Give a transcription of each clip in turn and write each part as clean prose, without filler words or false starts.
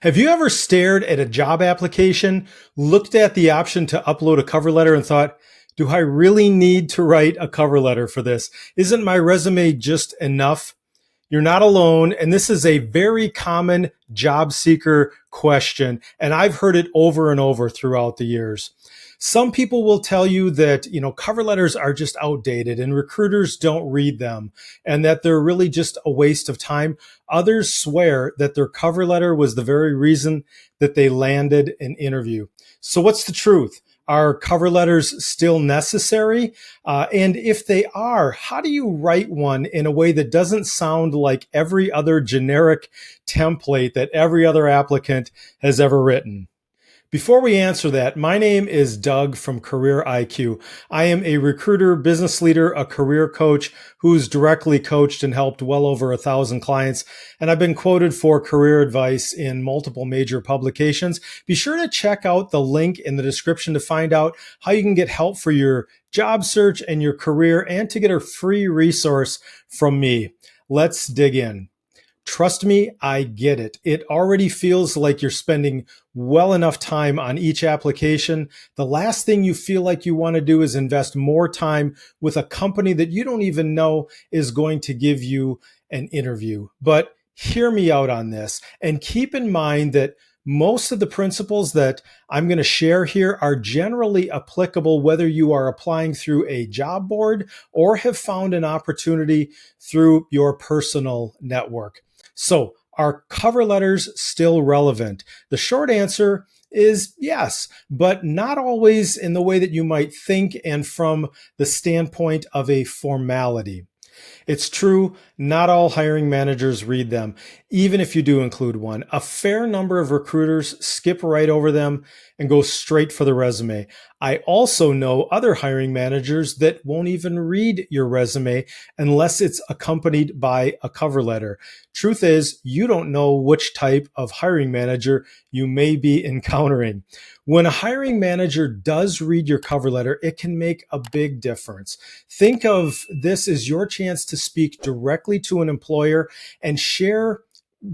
Have you ever stared at a job application, looked at the option to upload a cover letter and thought, do I really need to write a cover letter for this? Isn't my resume just enough? You're not alone. And this is a very common job seeker question. And I've heard it over and over throughout the years. Some people will tell you that, cover letters are just outdated and recruiters don't read them and that they're really just a waste of time. Others swear that their cover letter was the very reason that they landed an interview. So what's the truth? Are cover letters still necessary? And if they are, how do you write one in a way that doesn't sound like every other generic template that every other applicant has ever written? Before we answer that, my name is Doug from Career IQ. I am a recruiter, business leader, a career coach who's directly coached and helped well over 1,000 clients. And I've been quoted for career advice in multiple major publications. Be sure to check out the link in the description to find out how you can get help for your job search and your career and to get a free resource from me. Let's dig in. Trust me, I get it. It already feels like you're spending well enough time on each application. The last thing you feel like you want to do is invest more time with a company that you don't even know is going to give you an interview. But hear me out on this and keep in mind that most of the principles that I'm going to share here are generally applicable whether you are applying through a job board or have found an opportunity through your personal network. So, are cover letters still relevant? The short answer is yes, but not always in the way that you might think and from the standpoint of a formality. It's true, not all hiring managers read them, even if you do include one. A fair number of recruiters skip right over them and go straight for the resume. I also know other hiring managers that won't even read your resume unless it's accompanied by a cover letter. Truth is, you don't know which type of hiring manager you may be encountering. When a hiring manager does read your cover letter, it can make a big difference. Think of this as your chance to speak directly to an employer and share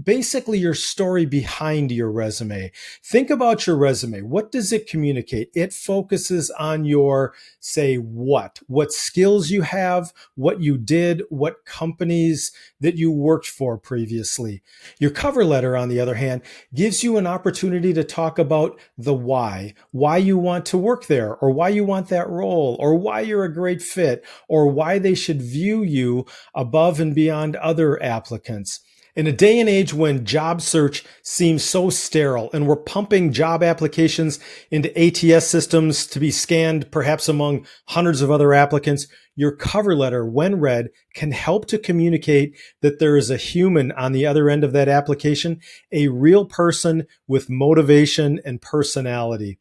basically your story behind your resume. Think about your resume. What does it communicate? It focuses on your, say, what skills you have, what you did, what companies that you worked for previously. Your cover letter, on the other hand, gives you an opportunity to talk about the why you want to work there, or why you want that role, or why you're a great fit, or why they should view you above and beyond other applicants. In a day and age when job search seems so sterile and we're pumping job applications into ATS systems to be scanned perhaps among hundreds of other applicants, your cover letter, when read, can help to communicate that there is a human on the other end of that application, a real person with motivation and personality.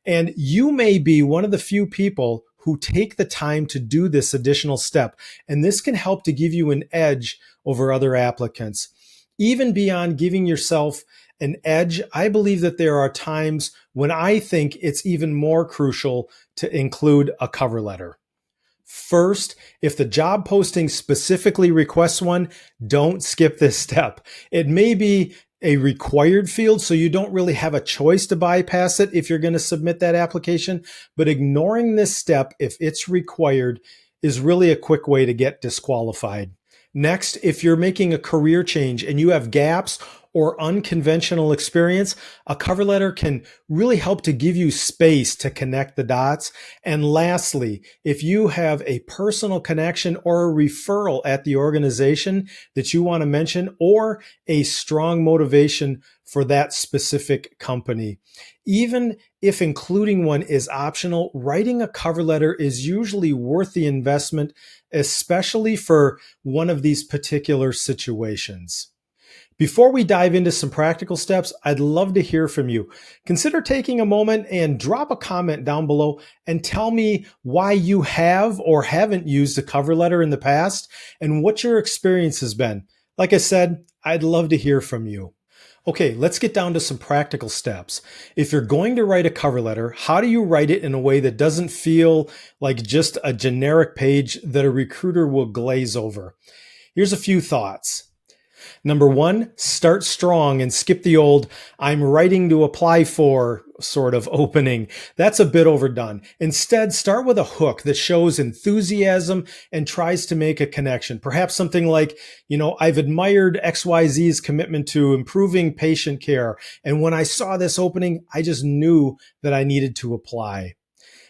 And you may be one of the few people who take the time to do this additional step. And this can help to give you an edge over other applicants. Even beyond giving yourself an edge, I believe that there are times when I think it's even more crucial to include a cover letter. First, if the job posting specifically requests one, don't skip this step. It may be a required field, so you don't really have a choice to bypass it if you're going to submit that application, but ignoring this step, if it's required, is really a quick way to get disqualified. Next, if you're making a career change and you have gaps or unconventional experience, a cover letter can really help to give you space to connect the dots. And lastly, if you have a personal connection or a referral at the organization that you want to mention, or a strong motivation for that specific company. Even if including one is optional, writing a cover letter is usually worth the investment, especially for one of these particular situations. Before we dive into some practical steps, I'd love to hear from you. Consider taking a moment and drop a comment down below and tell me why you have or haven't used a cover letter in the past and what your experience has been. Like I said, I'd love to hear from you. Okay, let's get down to some practical steps. If you're going to write a cover letter, how do you write it in a way that doesn't feel like just a generic page that a recruiter will glaze over? Here's a few thoughts. Number one, start strong and skip the old "I'm writing to apply for" sort of opening. That's a bit overdone. Instead, start with a hook that shows enthusiasm and tries to make a connection. Perhaps something like, "I've admired XYZ's commitment to improving patient care. And when I saw this opening, I just knew that I needed to apply."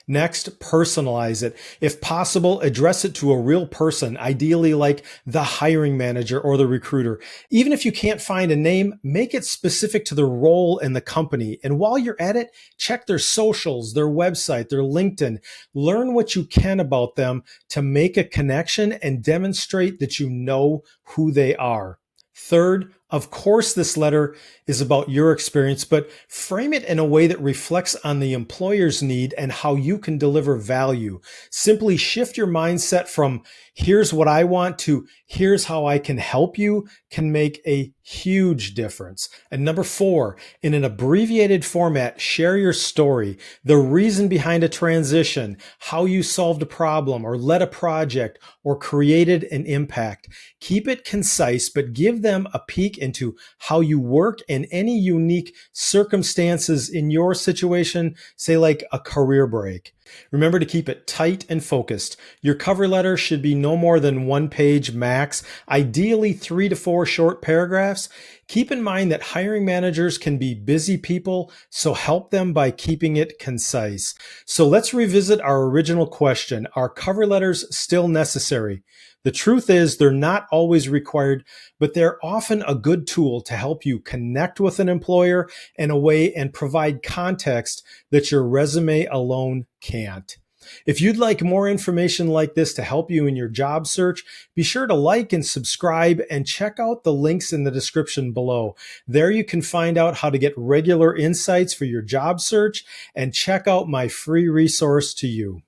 Next, personalize it. If possible, address it to a real person, ideally like the hiring manager or the recruiter. Even if you can't find a name, make it specific to the role in the company. And while you're at it, check their socials, their website, their LinkedIn. Learn what you can about them to make a connection and demonstrate that you know who they are. Third, of course, this letter is about your experience, but frame it in a way that reflects on the employer's need and how you can deliver value. Simply shift your mindset from "here's what I want" to "here's how I can help you" can make a huge difference. And number four, in an abbreviated format, share your story, the reason behind a transition, how you solved a problem or led a project or created an impact. Keep it concise, but give them a peek into how you work and any unique circumstances in your situation, say like a career break. Remember to keep it tight and focused. Your cover letter should be no more than 1 page max, ideally 3 to 4 short paragraphs. Keep in mind that hiring managers can be busy people, so help them by keeping it concise. So let's revisit our original question. Are cover letters still necessary? The truth is they're not always required, but they're often a good tool to help you connect with an employer in a way and provide context that your resume alone can't. If you'd like more information like this to help you in your job search, be sure to like and subscribe and check out the links in the description below. There you can find out how to get regular insights for your job search and check out my free resource to you.